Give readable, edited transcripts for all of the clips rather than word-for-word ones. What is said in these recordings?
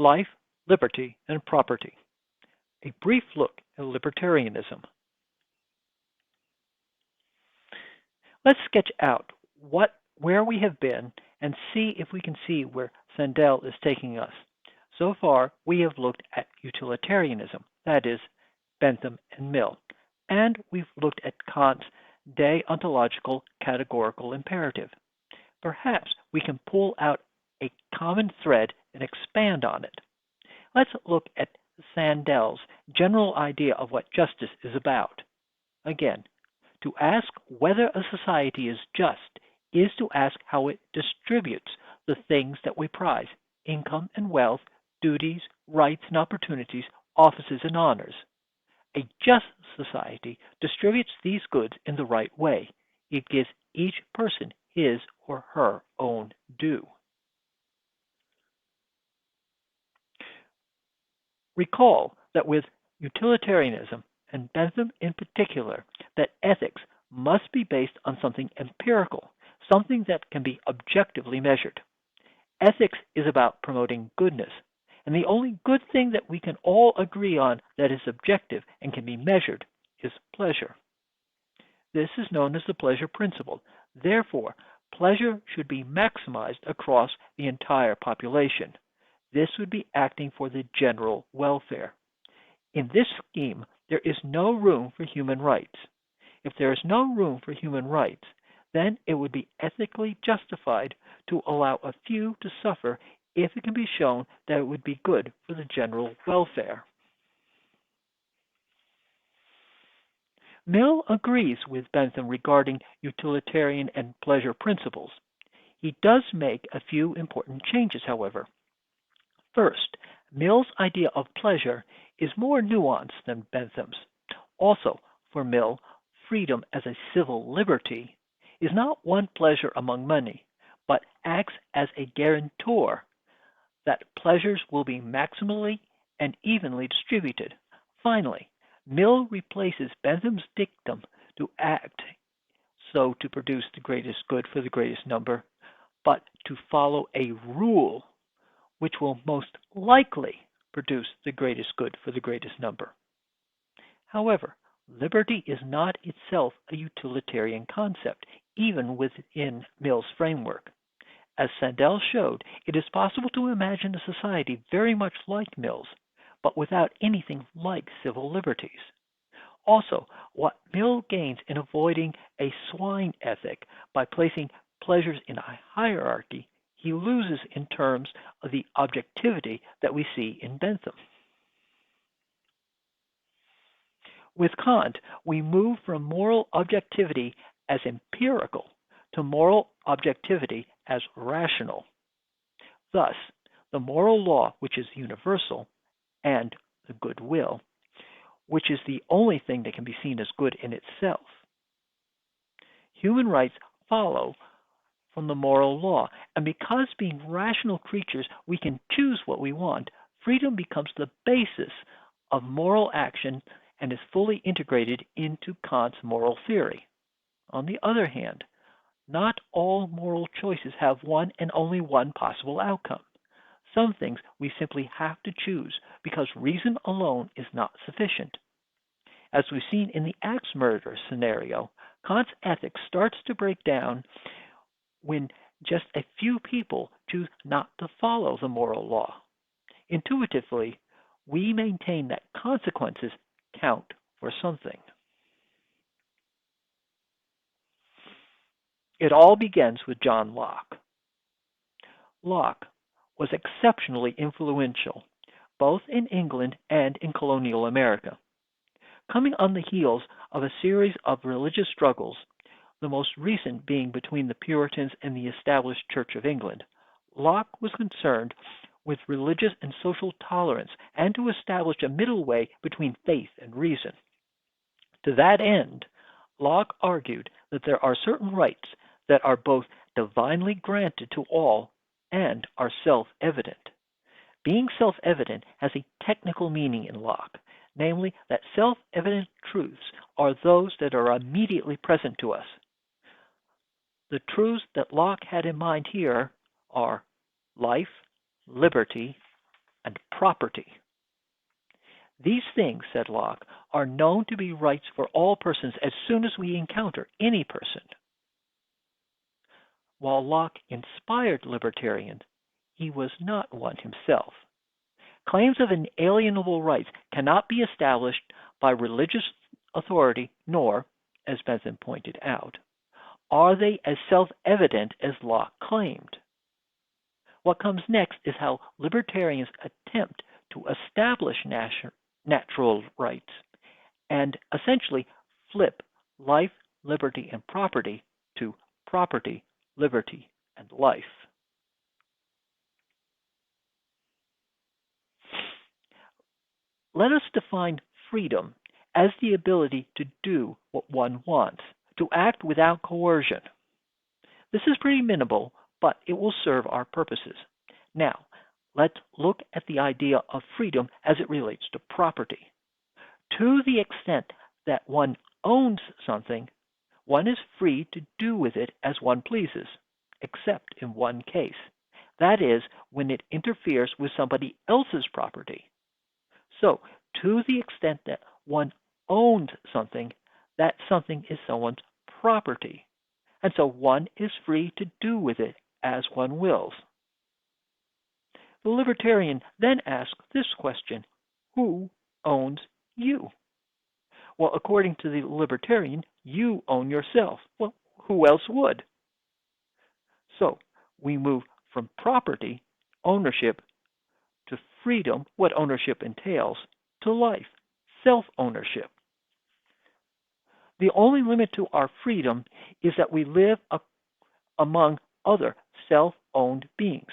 life, liberty, and property. A brief look at libertarianism. Let's sketch out where we have been and see if we can see where Sandel is taking us. So far, we have looked at utilitarianism, that is, Bentham and Mill, and we've looked at Kant's deontological categorical imperative. Perhaps we can pull out a common thread and expand on it. Let's look at Sandel's general idea of what justice is about. Again, to ask whether a society is just is to ask how it distributes the things that we prize: income and wealth, duties, rights and opportunities, offices and honors. A just society distributes these goods in the right way. It gives each person his or her own due. Recall that with utilitarianism, and Bentham in particular, that ethics must be based on something empirical, something that can be objectively measured. Ethics is about promoting goodness, and the only good thing that we can all agree on that is objective and can be measured is pleasure. This is known as the pleasure principle. Therefore, pleasure should be maximized across the entire population. This would be acting for the general welfare. In this scheme, there is no room for human rights. If there is no room for human rights, then it would be ethically justified to allow a few to suffer if it can be shown that it would be good for the general welfare. Mill agrees with Bentham regarding utilitarian and pleasure principles. He does make a few important changes, however. First, Mill's idea of pleasure is more nuanced than Bentham's. Also, for Mill, freedom as a civil liberty is not one pleasure among many, but acts as a guarantor that pleasures will be maximally and evenly distributed. Finally, Mill replaces Bentham's dictum to act so to produce the greatest good for the greatest number, but to follow a rule which will most likely produce the greatest good for the greatest number. However, liberty is not itself a utilitarian concept, even within Mill's framework. As Sandel showed, it is possible to imagine a society very much like Mill's, but without anything like civil liberties. Also, what Mill gains in avoiding a swine ethic by placing pleasures in a hierarchy, he loses in terms of the objectivity that we see in Bentham. With Kant, we move from moral objectivity as empirical to moral objectivity as rational. Thus, the moral law, which is universal, and the good will, which is the only thing that can be seen as good in itself. Human rights follow from the moral law, and because being rational creatures, we can choose what we want, freedom becomes the basis of moral action and is fully integrated into Kant's moral theory. On the other hand, not all moral choices have one and only one possible outcome. Some things we simply have to choose because reason alone is not sufficient. As we've seen in the axe murder scenario, Kant's ethics starts to break down when just a few people choose not to follow the moral law. Intuitively, we maintain that consequences count for something. It all begins with John Locke. Locke was exceptionally influential, both in England and in colonial America. Coming on the heels of a series of religious struggles, the most recent being between the Puritans and the established Church of England, Locke was concerned with religious and social tolerance and to establish a middle way between faith and reason. To that end, Locke argued that there are certain rights that are both divinely granted to all and are self-evident. Being self-evident has a technical meaning in Locke, namely that self-evident truths are those that are immediately present to us. The truths that Locke had in mind here are life, liberty, and property. These things, said Locke, are known to be rights for all persons as soon as we encounter any person. While Locke inspired libertarians, he was not one himself. Claims of inalienable rights cannot be established by religious authority, nor, as Bentham pointed out, are they as self-evident as Locke claimed. What comes next is how libertarians attempt to establish natural rights and essentially flip life, liberty, and property to property, liberty, and life. Let us define freedom as the ability to do what one wants, to act without coercion. This is pretty minimal, but it will serve our purposes. Now, let's look at the idea of freedom as it relates to property. To the extent that one owns something, one is free to do with it as one pleases, except in one case. That is, when it interferes with somebody else's property. So, to the extent that one owns something, that something is someone's property. And so one is free to do with it as one wills. The libertarian then asks this question: who owns you? Well, according to the libertarian, you own yourself. Well, who else would? So we move from property, ownership, to freedom, what ownership entails, to life, self-ownership. The only limit to our freedom is that we live among other self-owned beings.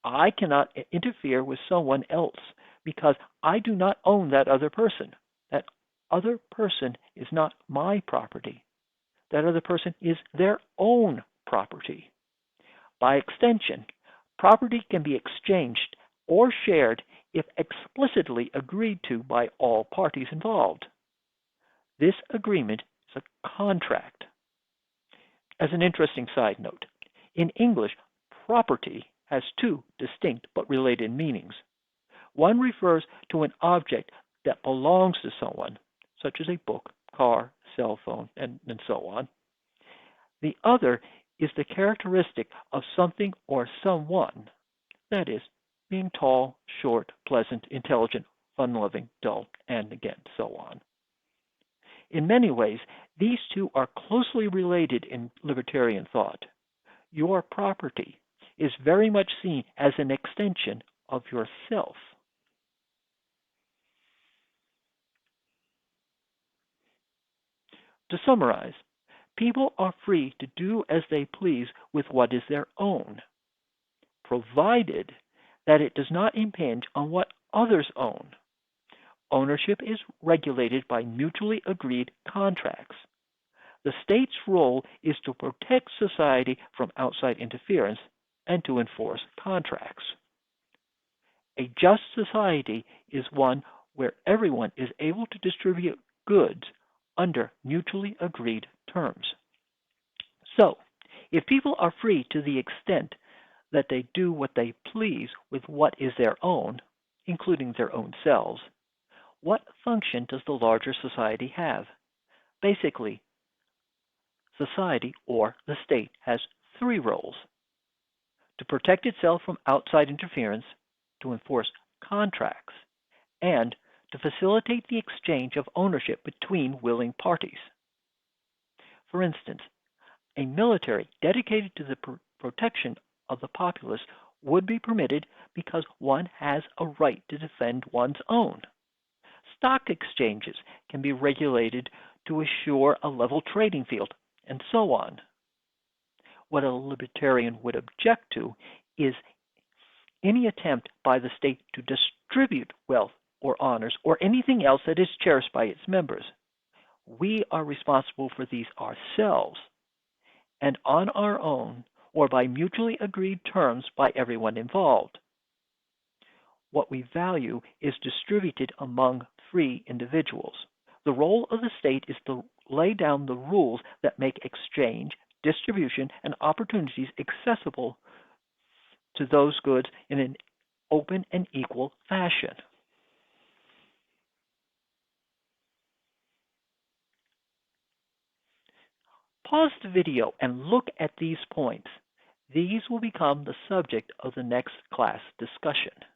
I cannot interfere with someone else because I do not own that other person. That other person is not my property. That other person is their own property. By extension, property can be exchanged or shared if explicitly agreed to by all parties involved. This agreement is a contract. As an interesting side note, in English, property has two distinct but related meanings. One refers to an object that belongs to someone, such as a book, car, cell phone, and so on. The other is the characteristic of something or someone, that is, being tall, short, pleasant, intelligent, fun-loving, dull, and again, so on. In many ways, these two are closely related in libertarian thought. Your property is very much seen as an extension of yourself. To summarize, people are free to do as they please with what is their own, provided that it does not impinge on what others own. Ownership is regulated by mutually agreed contracts. The state's role is to protect society from outside interference and to enforce contracts. A just society is one where everyone is able to distribute goods under mutually agreed terms. So, if people are free to the extent that they do what they please with what is their own, including their own selves, what function does the larger society have? Basically, society, or the state, has three roles: to protect itself from outside interference, to enforce contracts, and to facilitate the exchange of ownership between willing parties. For instance, a military dedicated to the protection of the populace would be permitted because one has a right to defend one's own. Stock exchanges can be regulated to assure a level trading field, and so on. What a libertarian would object to is any attempt by the state to distribute wealth or honors or anything else that is cherished by its members. We are responsible for these ourselves, and on our own or by mutually agreed terms by everyone involved. What we value is distributed among free individuals. The role of the state is to lay down the rules that make exchange, distribution, and opportunities accessible to those goods in an open and equal fashion. Pause the video and look at these points. These will become the subject of the next class discussion.